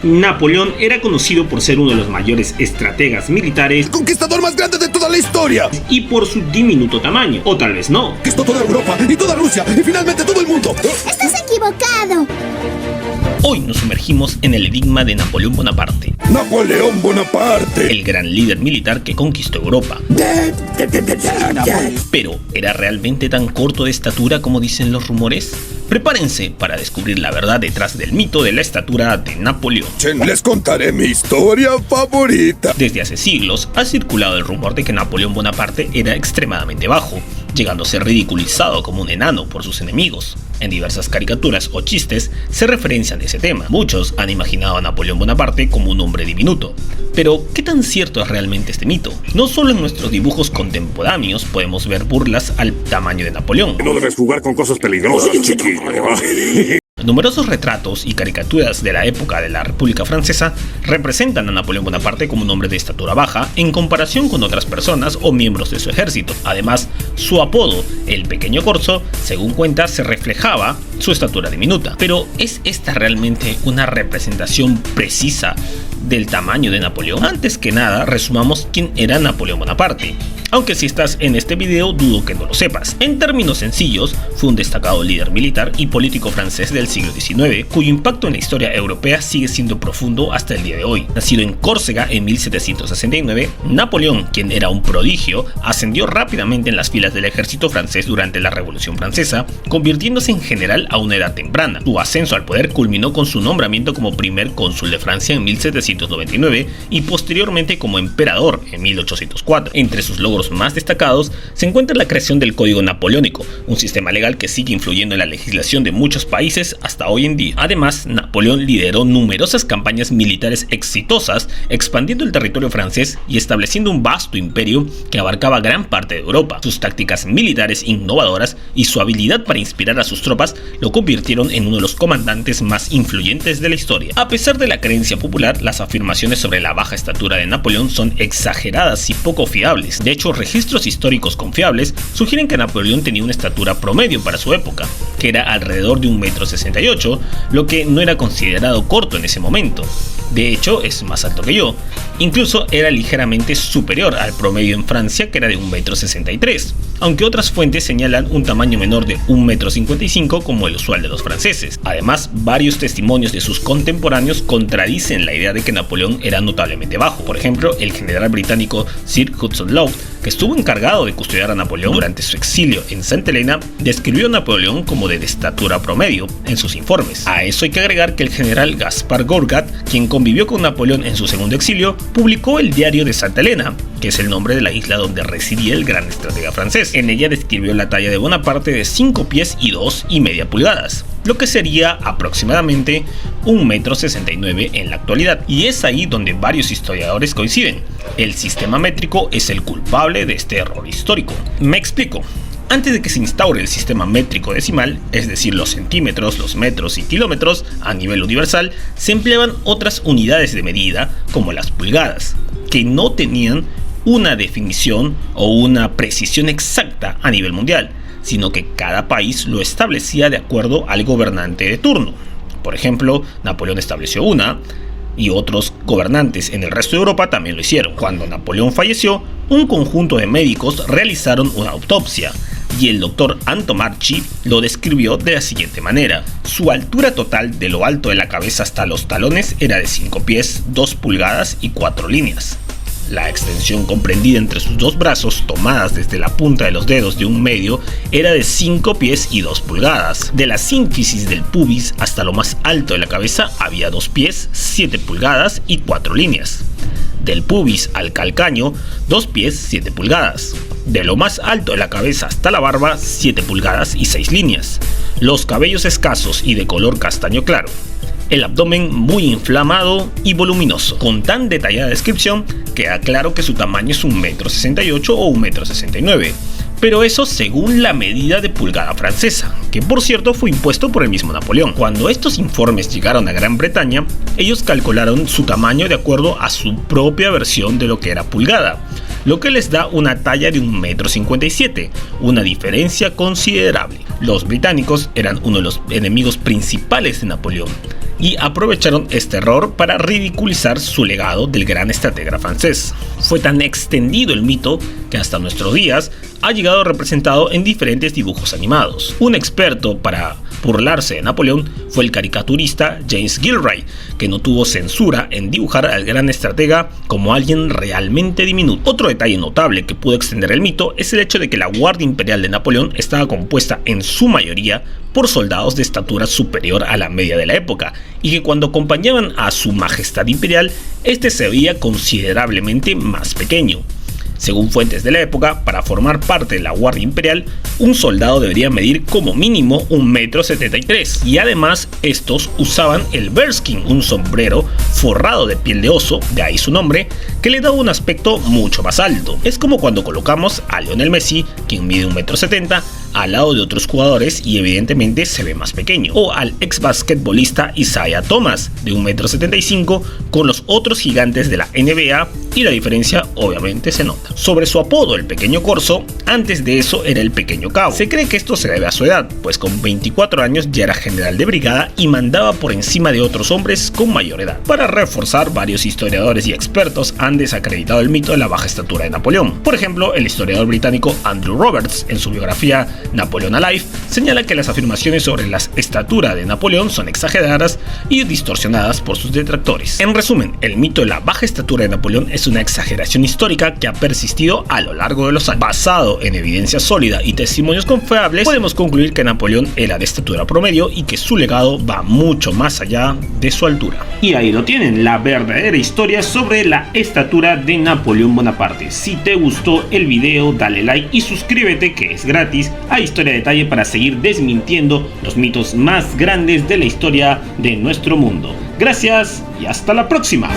Napoleón era conocido por ser uno de los mayores estrategas militares, ¡el conquistador más grande de toda la historia! Y por su diminuto tamaño, o tal vez no. Conquistó toda Europa y toda Rusia y finalmente todo el mundo. ¡Estás equivocado! Hoy nos sumergimos en el enigma de Napoleón Bonaparte. ¡Napoleón Bonaparte! El gran líder militar que conquistó Europa. Pero, ¿era realmente tan corto de estatura como dicen los rumores? Prepárense para descubrir la verdad detrás del mito de la estatura de Napoleón. Les contaré mi historia favorita. Desde hace siglos ha circulado el rumor de que Napoleón Bonaparte era extremadamente bajo, llegando a ser ridiculizado como un enano por sus enemigos. En diversas caricaturas o chistes se referencian ese tema. Muchos han imaginado a Napoleón Bonaparte como un hombre diminuto. Pero, ¿qué tan cierto es realmente este mito? No solo en nuestros dibujos contemporáneos podemos ver burlas al tamaño de Napoleón. No debes jugar con cosas peligrosas, chiquillo. Numerosos retratos y caricaturas de la época de la República Francesa representan a Napoleón Bonaparte como un hombre de estatura baja en comparación con otras personas o miembros de su ejército. Además, su apodo, el Pequeño Corso, según cuenta, se reflejaba su estatura diminuta. Pero, ¿es esta realmente una representación precisa del tamaño de Napoleón? Antes que nada, resumamos quién era Napoleón Bonaparte. Aunque si estás en este video, dudo que no lo sepas. En términos sencillos, fue un destacado líder militar y político francés del siglo XIX, cuyo impacto en la historia europea sigue siendo profundo hasta el día de hoy. Nacido en Córcega en 1769, Napoleón, quien era un prodigio, ascendió rápidamente en las filas del ejército francés durante la Revolución Francesa, convirtiéndose en general a una edad temprana. Su ascenso al poder culminó con su nombramiento como primer cónsul de Francia en 1799 y posteriormente como emperador en 1804. Entre sus logros más destacados se encuentra la creación del Código Napoleónico, un sistema legal que sigue influyendo en la legislación de muchos países hasta hoy en día. Además, Napoleón lideró numerosas campañas militares exitosas, expandiendo el territorio francés y estableciendo un vasto imperio que abarcaba gran parte de Europa. Sus tácticas militares innovadoras y su habilidad para inspirar a sus tropas lo convirtieron en uno de los comandantes más influyentes de la historia. A pesar de la creencia popular, las afirmaciones sobre la baja estatura de Napoleón son exageradas y poco fiables. De hecho, registros históricos confiables sugieren que Napoleón tenía una estatura promedio para su época, que era alrededor de 1,68 m, lo que no era considerado corto en ese momento. De hecho, es más alto que yo. Incluso era ligeramente superior al promedio en Francia, que era de 1,63 m, aunque otras fuentes señalan un tamaño menor de 1,55 m como el usual de los franceses. Además, varios testimonios de sus contemporáneos contradicen la idea de que Napoleón era notablemente bajo. Por ejemplo, el general británico Sir Hudson Lowe, que estuvo encargado de custodiar a Napoleón durante su exilio en Santa Helena, describió a Napoleón como de estatura promedio en sus informes. A eso hay que agregar que el general Gaspard Gourgat, quien convivió con Napoleón en su segundo exilio, publicó el Diario de Santa Helena, que es el nombre de la isla donde residía el gran estratega francés. En ella describió la talla de Bonaparte de 5 pies y 2,5 pulgadas, lo que sería aproximadamente 1,69 m en la actualidad. Y es ahí donde varios historiadores coinciden: el sistema métrico es el culpable de este error histórico. Me explico. Antes de que se instaure el sistema métrico decimal, es decir, los centímetros, los metros y kilómetros a nivel universal, se empleaban otras unidades de medida como las pulgadas, que no tenían una definición o una precisión exacta a nivel mundial, sino que cada país lo establecía de acuerdo al gobernante de turno. Por ejemplo, Napoleón estableció una, y otros gobernantes en el resto de Europa también lo hicieron. Cuando Napoleón falleció, un conjunto de médicos realizaron una autopsia, y el doctor Antomarchi lo describió de la siguiente manera: su altura total de lo alto de la cabeza hasta los talones era de 5 pies, 2 pulgadas y 4 líneas. La extensión comprendida entre sus dos brazos, tomadas desde la punta de los dedos de un medio, era de 5 pies y 2 pulgadas. De la sínfisis del pubis hasta lo más alto de la cabeza había 2 pies, 7 pulgadas y 4 líneas. Del pubis al calcaño, 2 pies, 7 pulgadas. De lo más alto de la cabeza hasta la barba, 7 pulgadas y 6 líneas. Los cabellos escasos y de color castaño claro. El abdomen muy inflamado y voluminoso. Con tan detallada descripción, queda claro que su tamaño es 1,68 m o 1,69 m. Pero eso según la medida de pulgada francesa, que por cierto fue impuesto por el mismo Napoleón. Cuando estos informes llegaron a Gran Bretaña, ellos calcularon su tamaño de acuerdo a su propia versión de lo que era pulgada, lo que les da una talla de 1,57 m, una diferencia considerable. Los británicos eran uno de los enemigos principales de Napoleón, y aprovecharon este error para ridiculizar su legado del gran estratega francés. Fue tan extendido el mito que hasta nuestros días ha llegado representado en diferentes dibujos animados. Un experto para burlarse de Napoleón fue el caricaturista James Gilroy, que no tuvo censura en dibujar al gran estratega como alguien realmente diminuto. Otro detalle notable que pudo extender el mito es el hecho de que la Guardia Imperial de Napoleón estaba compuesta en su mayoría por soldados de estatura superior a la media de la época, y que cuando acompañaban a su majestad imperial, este se veía considerablemente más pequeño. Según fuentes de la época, para formar parte de la Guardia Imperial, un soldado debería medir como mínimo 1,73 m, y además estos usaban el bearskin, un sombrero forrado de piel de oso, de ahí su nombre, que le daba un aspecto mucho más alto. Es como cuando colocamos a Lionel Messi, quien mide 1,70 m, al lado de otros jugadores y evidentemente se ve más pequeño, o al ex basquetbolista Isaiah Thomas, de 1,75 m, con los otros gigantes de la NBA, y la diferencia obviamente se nota. Sobre su apodo, el Pequeño Corso, antes de eso era el Pequeño Cabo. Se cree que esto se debe a su edad, pues con 24 años ya era general de brigada y mandaba por encima de otros hombres con mayor edad. Para reforzar, varios historiadores y expertos han desacreditado el mito de la baja estatura de Napoleón. Por ejemplo, el historiador británico Andrew Roberts, en su biografía Napoleon Alive, señala que las afirmaciones sobre la estatura de Napoleón son exageradas y distorsionadas por sus detractores. En resumen, el mito de la baja estatura de Napoleón es una exageración histórica que ha persistido a lo largo de los años. Basado en evidencia sólida y testimonios confiables, podemos concluir que Napoleón era de estatura promedio y que su legado va mucho más allá de su altura. Y ahí lo tienen, la verdadera historia sobre la estatura de Napoleón Bonaparte. Si te gustó el video, dale like y suscríbete, que es gratis, a Historia Detalle, para seguir desmintiendo los mitos más grandes de la historia de nuestro mundo. Gracias y hasta la próxima.